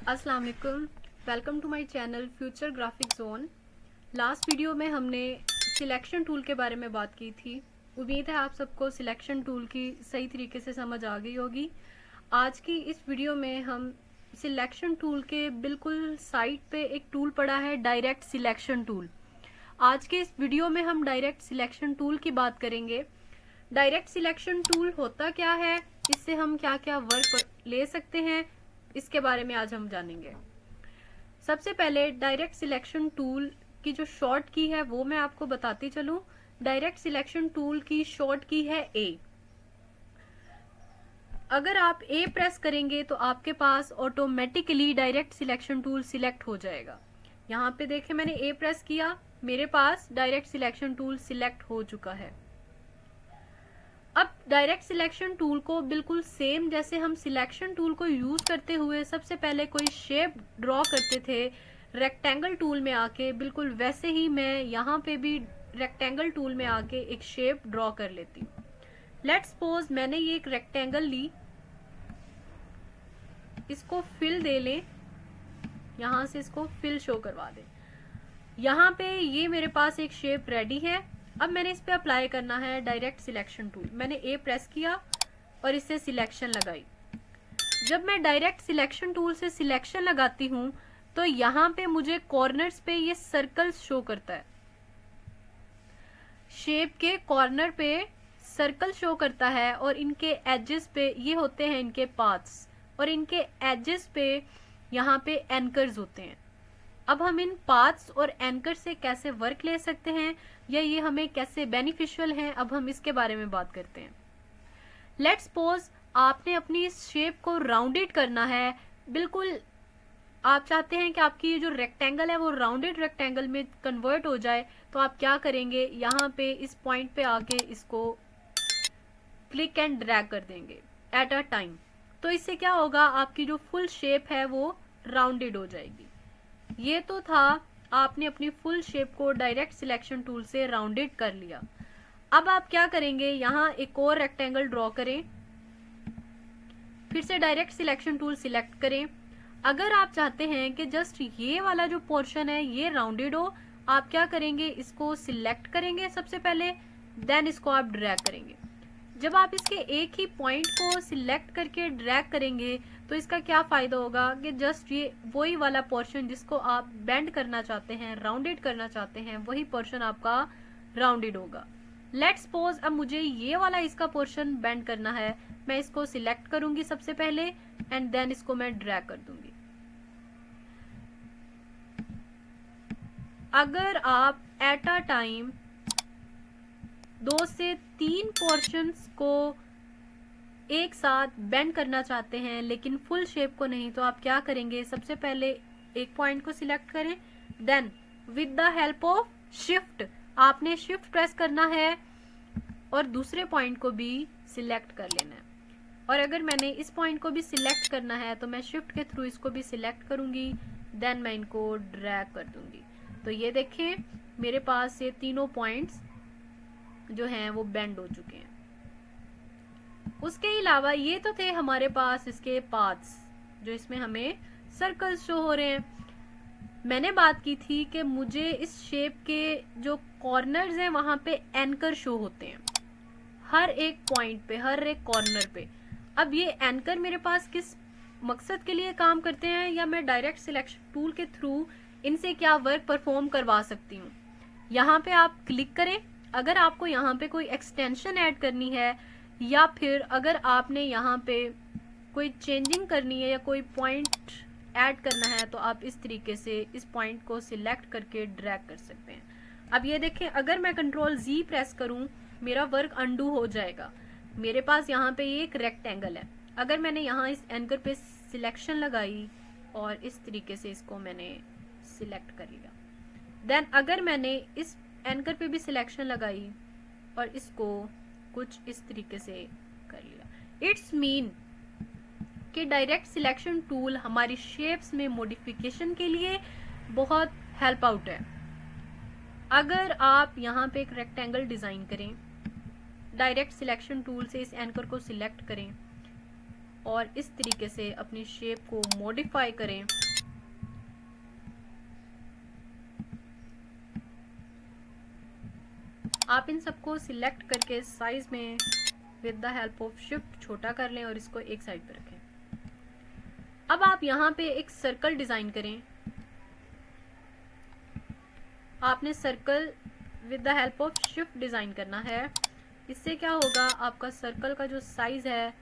अस्सलाम वालेकुम, welcome to my channel future graphic zone. Last video में हमने सिलेक्शन टूल के बारे में बात की थी। उम्मीद है आप सबको सिलेक्शन टूल की सही तरीके से समझ आ गई होगी। आज की इस वीडियो में हम सिलेक्शन टूल के बिल्कुल साइड पे एक टूल पड़ा है, डायरेक्ट सिलेक्शन टूल। आज के इस वीडियो में हम डायरेक्ट सिलेक्शन टूल की बात करेंगे। डायरेक्ट सिलेक्शन टूल होता क्या है, इससे हम क्या क्या वर्क ले सकते हैं, इसके बारे में आज हम जानेंगे। सबसे पहले डायरेक्ट सिलेक्शन टूल की जो शॉर्ट की है वो मैं आपको बताती चलूं। डायरेक्ट सिलेक्शन टूल की शॉर्ट की है ए। अगर आप ए प्रेस करेंगे तो आपके पास automatically direct selection tool select हो जाएगा। यहाँ पे देखें, मैंने ए प्रेस किया, मेरे पास डायरेक्ट सिलेक्शन टूल सिलेक्ट हो चुका है। अब डायरेक्ट सिलेक्शन टूल को बिल्कुल सेम जैसे हम सिलेक्शन टूल को यूज करते हुए सबसे पहले कोई शेप ड्रॉ करते थे रेक्टेंगल टूल में आके, बिल्कुल वैसे ही मैं यहाँ पे भी रेक्टेंगल टूल में आके एक शेप ड्रॉ कर लेती हूँ। लेट्स सपोज मैंने ये एक रेक्टेंगल ली, इसको फिल दे लें, यहाँ से इसको फिल शो करवा दें। यहाँ पे ये मेरे पास एक शेप रेडी है। अब मैंने इस पे अप्लाई करना है डायरेक्ट सिलेक्शन टूल। मैंने ए प्रेस किया और इससे सिलेक्शन लगाई। जब मैं डायरेक्ट सिलेक्शन टूल से सिलेक्शन लगाती हूँ तो यहाँ पे मुझे कॉर्नर्स पे ये सर्कल्स शो करता है। शेप के कॉर्नर पे सर्कल शो करता है और इनके एजेस पे ये होते हैं इनके पाथ्स, और इनके एजेस पे यहाँ पे एंकर्स होते हैं। अब हम इन पाथ्स और एंकर से कैसे वर्क ले सकते हैं या ये हमें कैसे बेनिफिशियल हैं, अब हम इसके बारे में बात करते हैं। लेट्स सपोज आपने अपनी इस शेप को राउंडेड करना है। बिल्कुल आप चाहते हैं कि आपकी ये जो रेक्टेंगल है वो राउंडेड रेक्टेंगल में कन्वर्ट हो जाए, तो आप क्या करेंगे, यहाँ पे इस पॉइंट पे आके इसको क्लिक एंड ड्रैग कर देंगे एट अ टाइम। तो इससे क्या होगा, आपकी जो फुल शेप है वो राउंडेड हो जाएगी। ये तो था, आपने अपनी फुल शेप को डायरेक्ट सिलेक्शन टूल से राउंडेड कर लिया। अब आप क्या करेंगे, यहाँ एक और रेक्टेंगल ड्रॉ करें, फिर से डायरेक्ट सिलेक्शन टूल सिलेक्ट करें। अगर आप चाहते हैं कि जस्ट ये वाला जो पोर्शन है ये राउंडेड हो, आप क्या करेंगे, इसको सिलेक्ट करेंगे सबसे पहले, देन इसको आप ड्रैग करेंगे। जब आप इसके एक ही पॉइंट को सिलेक्ट करके ड्रैग करेंगे तो इसका क्या फायदा होगा कि जस्ट ये वही वाला पोर्शन जिसको आप बेंड करना चाहते हैं, राउंडेड करना चाहते हैं, वही पोर्शन आपका राउंडेड होगा। लेट्स सपोज अब मुझे ये वाला इसका पोर्शन बेंड करना है, मैं इसको सिलेक्ट करूंगी सबसे पहले एंड देन इसको मैं ड्रैग कर दूंगी। अगर आप एट अ टाइम 2 से 3 पोर्शंस को एक साथ बेंड करना चाहते हैं लेकिन फुल शेप को नहीं, तो आप क्या करेंगे, सबसे पहले एक पॉइंट को सिलेक्ट करें, then with the help of shift आपने शिफ्ट प्रेस करना है और दूसरे पॉइंट को भी सिलेक्ट कर लेना है। और अगर मैंने इस पॉइंट को भी सिलेक्ट करना है तो मैं शिफ्ट के थ्रू इसको भी सिलेक्ट करूंगी, देन मैं इनको ड्रैग कर दूंगी। तो ये देखें, मेरे पास ये तीनों पॉइंट्स जो हैं वो बेंड हो चुके हैं। उसके अलावा ये तो थे हमारे पास इसके पाथ्स, जो इसमें हमें सर्कल्स शो हो रहे हैं। मैंने बात की थी कि मुझे इस शेप के जो कॉर्नर्स हैं वहां पे एंकर शो होते हैं, हर एक पॉइंट पे, हर एक कॉर्नर पे। अब ये एंकर मेरे पास किस मकसद के लिए काम करते हैं, या मैं डायरेक्ट सिलेक्शन टूल के थ्रू इनसे क्या वर्क परफॉर्म करवा सकती हूँ। यहाँ पे आप क्लिक करें, अगर आपको यहाँ पे कोई एक्सटेंशन ऐड करनी है या फिर अगर आपने यहाँ पे कोई चेंजिंग करनी है या कोई पॉइंट ऐड करना है, तो आप इस तरीके से इस पॉइंट को सिलेक्ट करके ड्रैग कर सकते हैं। अब ये देखें, अगर मैं कंट्रोल Z प्रेस करूं मेरा वर्क अंडू हो जाएगा। मेरे पास यहाँ पे ये एक रेक्टेंगल है, अगर मैंने यहाँ इस एंकर पे सिलेक्शन लगाई और इस तरीके से इसको मैंने सिलेक्ट कर लिया, देन अगर मैंने इस एंकर पे भी सिलेक्शन लगाई और इसको कुछ इस तरीके से कर लिया, इट्स मीन कि डायरेक्ट सिलेक्शन टूल हमारी शेप्स में मॉडिफिकेशन के लिए बहुत हेल्प आउट है। अगर आप यहाँ पे एक रेक्टेंगल डिजाइन करें, डायरेक्ट सिलेक्शन टूल से इस एंकर को सिलेक्ट करें, और इस तरीके से अपनी शेप को मॉडिफाई करें। आप इन सबको सिलेक्ट करके साइज में with the help of shift छोटा कर लें और इसको एक साइड पे रखें। अब आप यहाँ पे एक सर्कल डिजाइन करें। आपने circle with the help of shift design करना है। इससे क्या होगा, आपका सर्कल का जो साइज है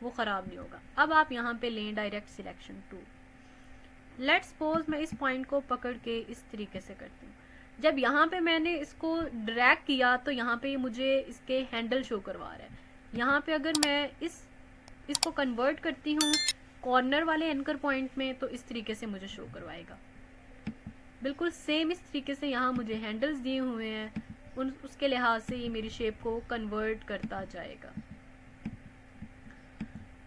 वो खराब नहीं होगा। अब आप यहाँ पे लें direct selection tool. Let's suppose मैं इस पॉइंट को पकड़ के इस तरीके से करती हूँ। जब यहाँ पे मैंने इसको ड्रैग किया तो यहाँ पे मुझे इसके हैंडल शो करवा रहा है। यहाँ पे अगर मैं इसको कन्वर्ट करती हूँ कॉर्नर वाले एंकर पॉइंट में तो इस तरीके से मुझे शो करवाएगा। बिल्कुल सेम इस तरीके से यहाँ मुझे हैंडल्स दिए हुए हैं, उसके लिहाज से ये मेरी शेप को कन्वर्ट करता जाएगा।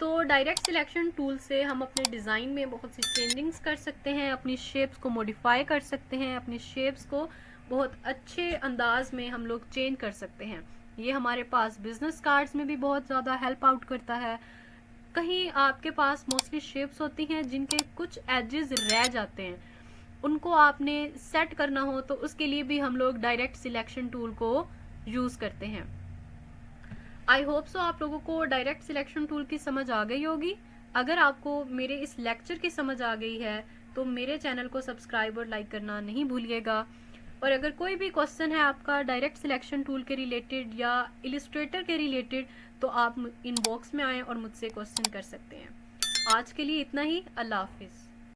तो डायरेक्ट सिलेक्शन टूल से हम अपने डिज़ाइन में बहुत सी चेंजिंग्स कर सकते हैं, अपनी शेप्स को मॉडिफाई कर सकते हैं, अपनी शेप्स को बहुत अच्छे अंदाज में हम लोग चेंज कर सकते हैं। ये हमारे पास बिजनेस कार्ड्स में भी बहुत ज़्यादा हेल्प आउट करता है। कहीं आपके पास मोस्टली शेप्स होती हैं जिनके कुछ एजेस रह जाते हैं, उनको आपने सेट करना हो तो उसके लिए भी हम लोग डायरेक्ट सिलेक्शन टूल को यूज़ करते हैं। आई होप सो आप लोगों को डायरेक्ट सिलेक्शन टूल की समझ आ गई होगी। अगर आपको मेरे इस लेक्चर की समझ आ गई है तो मेरे चैनल को सब्सक्राइब और लाइक करना नहीं भूलिएगा। और अगर कोई भी क्वेश्चन है आपका डायरेक्ट सिलेक्शन टूल के रिलेटेड या इलिस्ट्रेटर के रिलेटेड तो आप इनबॉक्स में आएँ और मुझसे क्वेश्चन कर सकते हैं। आज के लिए इतना ही। अल्लाह हाफिज़।